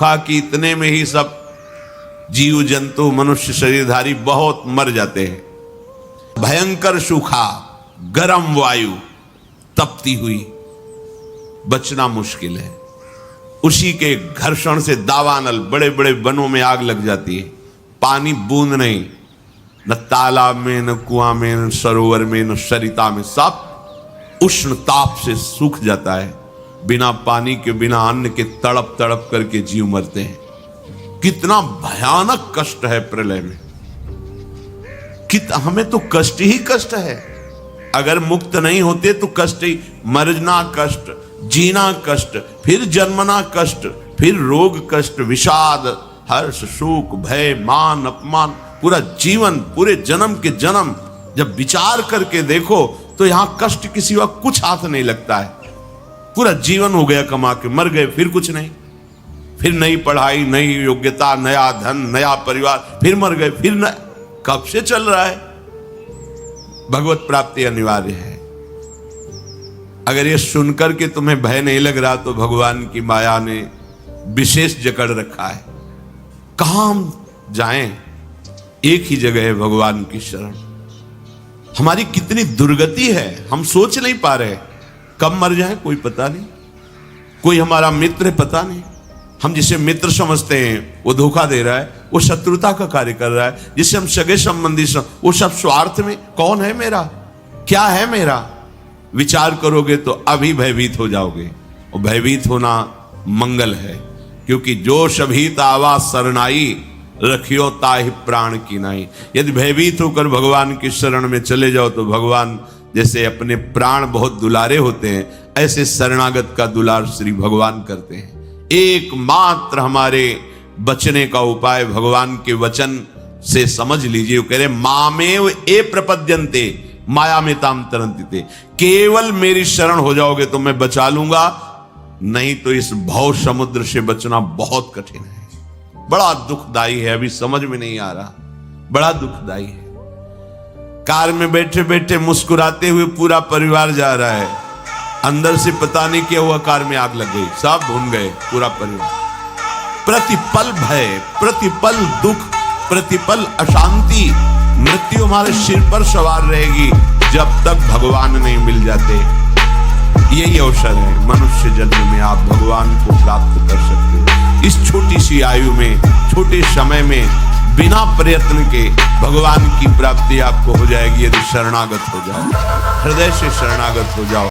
कि इतने में ही सब जीव जंतु मनुष्य शरीरधारी बहुत मर जाते हैं। भयंकर सूखा, गर्म वायु, तपती हुई, बचना मुश्किल है। उसी के घर्षण से दावानल बड़े बड़े वनों में आग लग जाती है। पानी बूंद नहीं, न तालाब में, न कुआं में, न सरोवर में, न सरिता में, सब उष्ण ताप से सूख जाता है। बिना पानी के, बिना अन्न के तड़प तड़प करके जीव मरते हैं। कितना भयानक कष्ट है प्रलय में। हमें तो कष्ट ही कष्ट है। अगर मुक्त नहीं होते तो कष्ट ही, मरना कष्ट, जीना कष्ट, फिर जन्मना कष्ट, फिर रोग कष्ट, विषाद, हर्ष, शोक, भय, मान, अपमान, पूरा जीवन, पूरे जन्म के जन्म जब विचार करके देखो तो यहां कष्ट के सिवा कुछ हाथ नहीं लगता है। पूरा जीवन हो गया कमा के, मर गए, फिर कुछ नहीं, फिर नई पढ़ाई, नई योग्यता, नया धन, नया परिवार, फिर मर गए, फिर न, कब से चल रहा है। भगवत प्राप्ति अनिवार्य है। अगर ये सुनकर के तुम्हें भय नहीं लग रहा तो भगवान की माया ने विशेष जकड़ रखा है। कहां हम जाएं? एक ही जगह है, भगवान की शरण। हमारी कितनी दुर्गति है, हम सोच नहीं पा रहे। कब मर जाए कोई पता नहीं। कोई हमारा मित्र है, पता नहीं। हम जिसे मित्र समझते हैं वो धोखा दे रहा है, वो शत्रुता का कार्य कर रहा है। जिसे हम सगे संबंधी वो सब स्वार्थ में। कौन है मेरा, क्या है मेरा? विचार करोगे तो अभी भयभीत हो जाओगे। और भयभीत होना मंगल है, क्योंकि जो शभीत आवा शरणाई, रखियो ताहि प्राण की नाई। यदि भयभीत होकर भगवान की शरण में चले जाओ तो भगवान जैसे अपने प्राण बहुत दुलारे होते हैं, ऐसे शरणागत का दुलार श्री भगवान करते हैं। एकमात्र हमारे बचने का उपाय भगवान के वचन से समझ लीजिए। वो कह रहे मामेव ए प्रपद्यन्ते माया में ताम तरन्ति। केवल मेरी शरण हो जाओगे तो मैं बचा लूंगा, नहीं तो इस भव समुद्र से बचना बहुत कठिन है। बड़ा दुखदाई है, अभी समझ में नहीं आ रहा, बड़ा दुखदाई है। कार में बैठे बैठे मुस्कुराते हुए पूरा परिवार जा रहा है, अंदर से पता नहीं क्या हुआ, कार में आग लग गई, सब भून गए पूरा परिवार। प्रतिपल भय, प्रतिपल दुख, प्रतिपल अशांति, मृत्यु हमारे सिर पर सवार रहेगी जब तक भगवान नहीं मिल जाते। यही अवसर है, मनुष्य जन्म में आप भगवान को प्राप्त कर सकते हो। इस छोटी सी आयु में, छोटे समय में, बिना प्रयत्न के भगवान की प्राप्ति आपको हो जाएगी यदि शरणागत हो जाओ, हृदय से शरणागत हो जाओ।